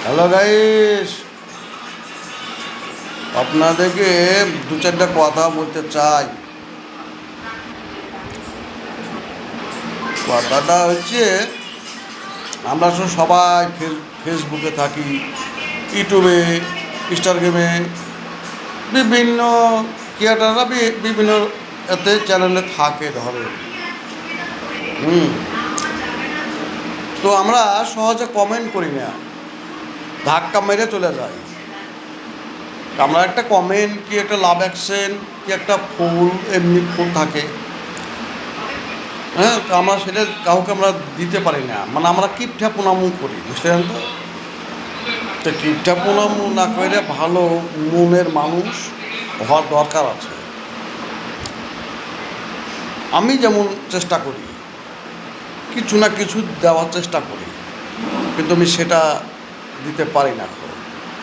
Hello guys, আপনাদেরকে দু চারটা কথা বলতে চাই। কথাটা হচ্ছে, আমরা সবাই ফেসবুকে থাকি, ইউটিউবে, ইনস্টাগ্রামে, বিভিন্ন ক্রিয়েটাররা বিভিন্ন এতে চ্যানেলে থাকে ধরে। তো আমরা সহজে কমেন্ট করি না, ধাক্কা মেরে চলে যাই। আমরা একটা কমেন্ট কি একটা লাভ অ্যাকশন কি একটা ফুল, এমনি ফুল থাকে, হ্যাঁ, তো আমরা সেটা কাউকে আমরা দিতে পারি না, মানে আমরা কিপটা পোনামু করি, বুঝলেন তো? তো কিপটা পোনামু না করে ভালো মনের মানুষ হওয়ার দরকার আছে। আমি যেমন চেষ্টা করি, কিছু না কিছু দেওয়ার চেষ্টা করি, কিন্তু আমি সেটা দিতে পারি না।